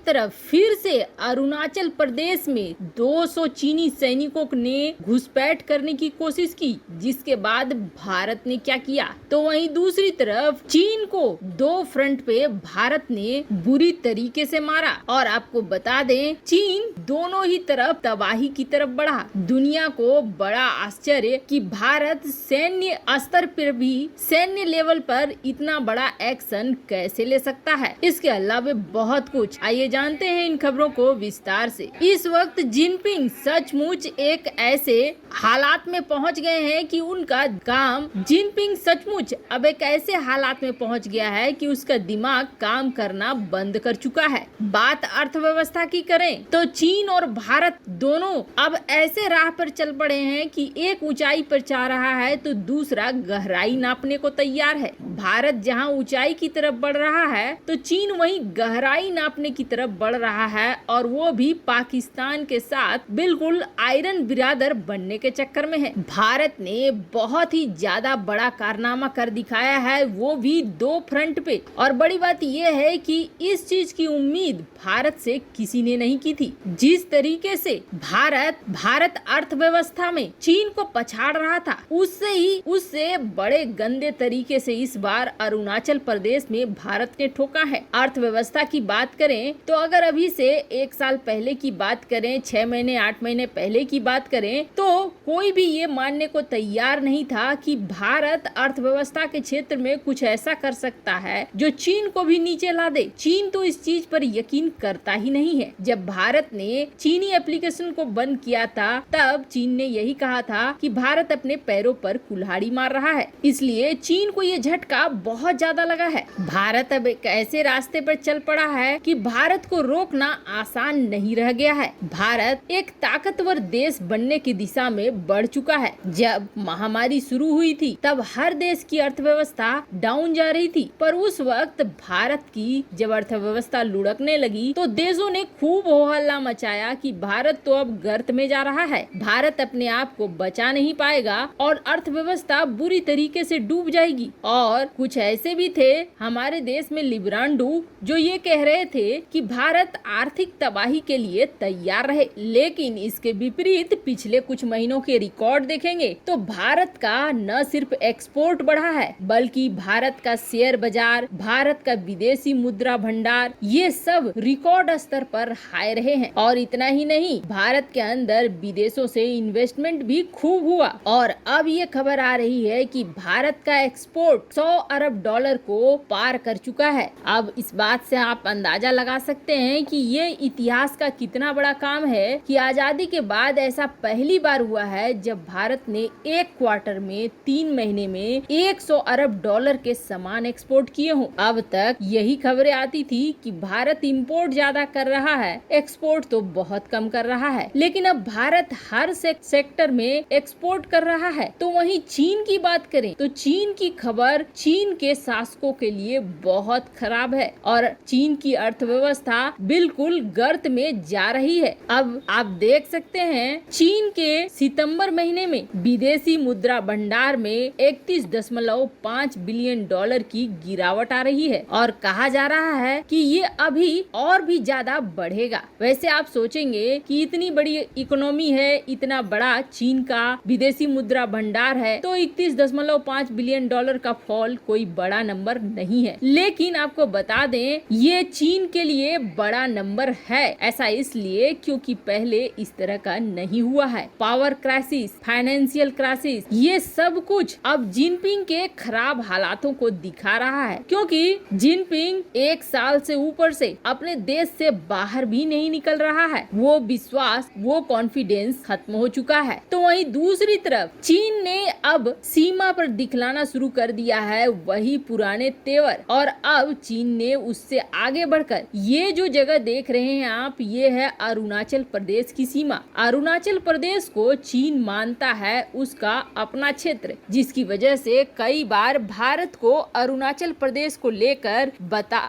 तरफ फिर से अरुणाचल प्रदेश में 200 चीनी सैनिकों ने घुसपैठ करने की कोशिश की, जिसके बाद भारत ने क्या किया, तो वहीं दूसरी तरफ चीन को दो फ्रंट पे भारत ने बुरी तरीके से मारा। और आपको बता दें, चीन दोनों ही तरफ तबाही की तरफ बढ़ा। दुनिया को बड़ा आश्चर्य कि भारत सैन्य स्तर पर भी, सैन्य लेवल पर इतना बड़ा एक्शन कैसे ले सकता है। इसके अलावा बहुत कुछ, आइए जानते हैं इन खबरों को विस्तार से। इस वक्त जिनपिंग सचमुच एक ऐसे हालात में पहुंच गए हैं कि उनका काम, जिनपिंग सचमुच अब एक ऐसे हालात में पहुंच गया है कि उसका दिमाग काम करना बंद कर चुका है। बात अर्थव्यवस्था की करें तो चीन और भारत दोनों अब ऐसे राह पर चल पड़े हैं कि एक ऊंचाई पर जा रहा है तो दूसरा गहराई नापने को तैयार है। भारत जहां ऊंचाई की तरफ बढ़ रहा है तो चीन वहीं गहराई नापने की तरफ बढ़ रहा है, और वो भी पाकिस्तान के साथ बिल्कुल आयरन बिरादर बनने के चक्कर में है। भारत ने बहुत ही ज्यादा बड़ा कारनामा कर दिखाया है, वो भी दो फ्रंट पे। और बड़ी बात यह है कि इस चीज की उम्मीद भारत से किसी ने नहीं की थी। जिस तरीके से भारत अर्थव्यवस्था में चीन को पछाड़ रहा था, उससे बड़े गंदे तरीके से इस बार अरुणाचल प्रदेश में भारत ने ठोका है। अर्थव्यवस्था की बात करें तो अगर अभी से 1 साल पहले की बात करें, 6 महीने 8 महीने पहले की बात करें, तो कोई भी ये मानने को तैयार नहीं था कि भारत अर्थव्यवस्था के क्षेत्र में कुछ ऐसा कर सकता है जो चीन को भी नीचे ला दे। चीन तो इस चीज पर यकीन करता ही नहीं है। जब भारत ने चीनी एप्लीकेशन को बंद किया था, तब चीन ने यही कहा था कि भारत अपने पैरों पर कुल्हाड़ी मार रहा है, इसलिए चीन को ये झटका बहुत ज्यादा लगा है। भारत अब एक ऐसे रास्ते पर चल पड़ा है कि भारत को रोकना आसान नहीं रह गया है। भारत एक ताकतवर देश बनने की दिशा में बढ़ चुका है। जब महामारी शुरू हुई थी तब हर देश की अर्थव्यवस्था डाउन जा रही थी, पर उस वक्त भारत की जब अर्थव्यवस्था लुढ़कने लगी तो देशों ने खूब हो हल्ला मचाया कि भारत तो अब गर्त में जा रहा है, भारत अपने आप को बचा नहीं पाएगा और अर्थव्यवस्था बुरी तरीके से डूब जाएगी। और कुछ ऐसे भी थे हमारे देश में लिब्रांडू जो ये कह रहे थे कि भारत आर्थिक तबाही के लिए तैयार रहे। लेकिन इसके विपरीत पिछले कुछ महीनों के रिकॉर्ड देखेंगे तो भारत का न सिर्फ एक्सपोर्ट बढ़ा है, बल्कि भारत का शेयर बाजार, भारत का विदेशी मुद्रा भंडार, ये सब रिकॉर्ड स्तर पर हाई रहे हैं। और इतना ही नहीं, भारत के अंदर विदेशों से इन्वेस्टमेंट भी खूब हुआ। और अब ये खबर आ रही है कि भारत का एक्सपोर्ट 100 अरब डॉलर को पार कर चुका है। अब इस बात से आप अंदाजा लगा सकते हैं कि ये इतिहास का कितना बड़ा काम है कि आजादी के बाद ऐसा पहली बार हुआ है जब भारत ने एक क्वार्टर में 3 महीने में 100 अरब डॉलर के सामान एक्सपोर्ट किए हों। अब तक यही खबरें आती थी कि भारत इंपोर्ट ज्यादा कर रहा है, एक्सपोर्ट तो बहुत कम कर रहा है। लेकिन अब भारत हर सेक्टर में एक्सपोर्ट कर रहा है। तो वहीं चीन की बात करें तो चीन की खबर चीन के शासकों के लिए बहुत खराब है और चीन की अर्थव्यवस्था बिल्कुल गर्त में जा रही है। अब आप देख सकते हैं चीन के सितंबर महीने में विदेशी मुद्रा भंडार में 31.5 बिलियन डॉलर की गिरावट आ रही है और कहा जा रहा है कि ये अभी और भी ज्यादा बढ़ेगा। वैसे आप सोचेंगे कि इतनी बड़ी इकोनॉमी है, इतना बड़ा चीन का विदेशी मुद्रा भंडार है, तो 31.5 बिलियन डॉलर का फॉल कोई बड़ा नंबर नहीं है। लेकिन आपको बता दें ये चीन के लिए बड़ा नंबर है। ऐसा इसलिए क्योंकि पहले इस तरह का नहीं हुआ है। पावर क्राइसिस, फाइनेंशियल क्राइसिस, ये सब कुछ अब जिनपिंग के खराब हालातों को दिखा रहा है, क्योंकि जिनपिंग 1 साल से ऊपर से अपने देश से बाहर भी नहीं निकल रहा है। वो विश्वास, वो कॉन्फिडेंस खत्म हो चुका है। तो वहीं दूसरी तरफ चीन ने अब सीमा पर दिखलाना शुरू कर दिया है वही पुराने तेवर, और अब चीन ने उससे आगे बढ़कर ये जो जगह देख रहे हैं आप, ये है अरुणाचल प्रदेश की सीमा। अरुणाचल प्रदेश को चीन मानता है उसका अपना क्षेत्र, जिसकी वजह से कई बार भारत को अरुणाचल प्रदेश को लेकर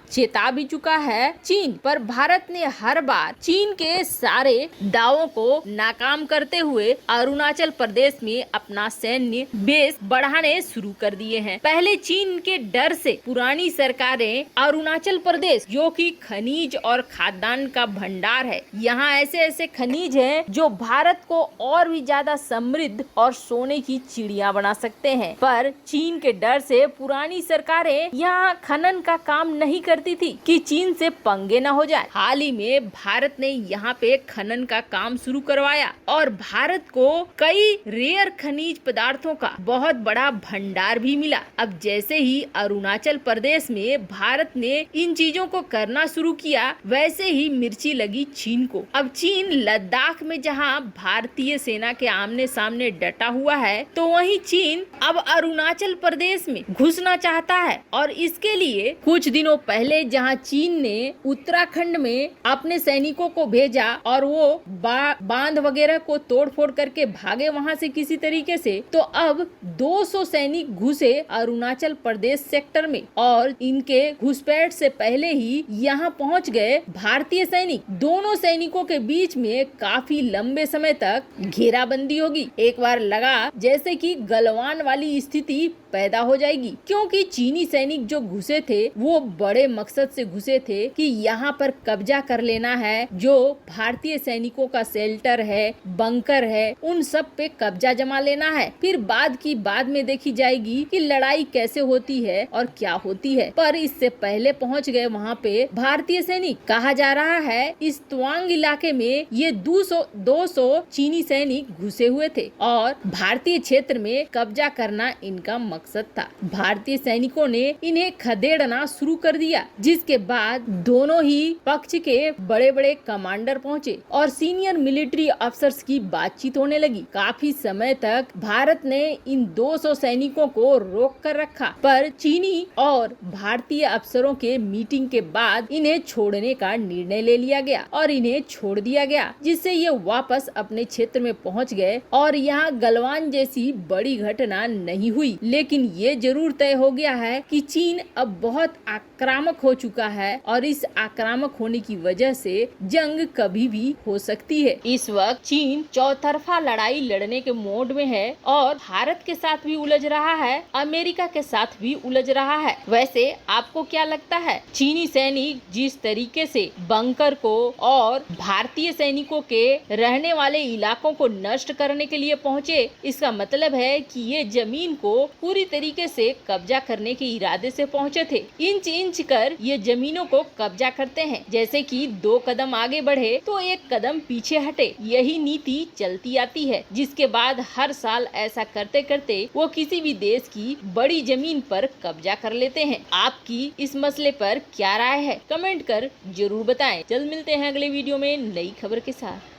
चेता भी चुका है चीन। पर भारत ने हर बार चीन के सारे दावों को नाकाम करते हुए अरुणाचल प्रदेश में अपना सैन्य बेस बढ़ाने शुरू कर दिए हैं। पहले चीन के डर से पुरानी सरकारें अरुणाचल प्रदेश, जो कि खनिज और खाद्यान्न खदान का भंडार है। यहाँ ऐसे ऐसे खनिज हैं जो भारत को और भी ज्यादा समृद्ध और सोने की चिड़िया बना सकते हैं, पर चीन के डर से पुरानी सरकारें यहाँ खनन का काम नहीं करती थी कि चीन से पंगे न हो जाए। हाल ही में भारत ने यहाँ पे खनन का काम शुरू करवाया और भारत को कई रेयर खनिज पदार्थों का बहुत बड़ा भंडार भी मिला। अब जैसे ही अरुणाचल प्रदेश में भारत ने इन चीजों को करना शुरू किया, वैसे ही मिर्ची लगी चीन को। अब चीन लद्दाख में जहाँ भारतीय सेना के आमने सामने डटा हुआ है, तो वहीं चीन अब अरुणाचल प्रदेश में घुसना चाहता है। और इसके लिए कुछ दिनों पहले जहां चीन ने उत्तराखंड में अपने सैनिकों को भेजा और वो बांध वगैरह को तोड़फोड़ करके भागे वहां से किसी तरीके से, तो अब 200 सैनिक घुसे अरुणाचल प्रदेश सेक्टर में और इनके घुसपैठ से पहले ही यहाँ पहुँच गए भारतीय सैनिक। दोनों सैनिकों के बीच में काफी लंबे समय तक घेराबंदी होगी। एक बार लगा जैसे कि गलवान वाली स्थिति पैदा हो जाएगी, क्योंकि चीनी सैनिक जो घुसे थे वो बड़े मकसद से घुसे थे कि यहाँ पर कब्जा कर लेना है। जो भारतीय सैनिकों का शेल्टर है, बंकर है, उन सब पे कब्जा जमा लेना है। फिर बाद में देखी जाएगी कि लड़ाई कैसे होती है और क्या होती है। पर इससे पहले पहुँच गए वहाँ पे भारतीय सैनिक। कहा जा रहा है इस तवांग इलाके में ये 200 चीनी सैनिक घुसे हुए थे और भारतीय क्षेत्र में कब्जा करना इनका मकसद था। भारतीय सैनिकों ने इन्हें खदेड़ना शुरू कर दिया, जिसके बाद दोनों ही पक्ष के बड़े बड़े कमांडर पहुंचे और सीनियर मिलिट्री अफसर्स की बातचीत होने लगी। काफी समय तक भारत ने इन 200 सैनिकों को रोक कर रखा, पर चीनी और भारतीय अफसरों के मीटिंग के बाद इन्हें छोड़ने का निर्णय ले लिया गया और इन्हें छोड़ दिया गया, जिससे ये वापस अपने क्षेत्र में पहुंच गए और यहाँ गलवान जैसी बड़ी घटना नहीं हुई। लेकिन ये जरूर तय हो गया है कि चीन अब बहुत आक्रामक हो चुका है और इस आक्रामक होने की वजह से जंग कभी भी हो सकती है। इस वक्त चीन चौतरफा लड़ाई लड़ने के मोड में है और भारत के साथ भी उलझ रहा है, अमेरिका के साथ भी उलझ रहा है। वैसे आपको क्या लगता है, चीनी सैनिक जिस तरीके से बंकर को और भारतीय सैनिकों के रहने वाले इलाकों को नष्ट करने के लिए पहुँचे, इसका मतलब है कि ये जमीन को पूरी तरीके से कब्जा करने के इरादे से पहुंचे थे। इंच इंच कर ये जमीनों को कब्जा करते हैं, जैसे कि 2 कदम आगे बढ़े तो 1 कदम पीछे हटे। यही नीति चलती आती है, जिसके बाद हर साल ऐसा करते करते वो किसी भी देश की बड़ी जमीन पर कब्जा कर लेते हैं। आपकी इस मसले पर क्या राय है, कमेंट कर जरूर बताएं। जल्द मिलते हैं अगले वीडियो में नई खबर के साथ।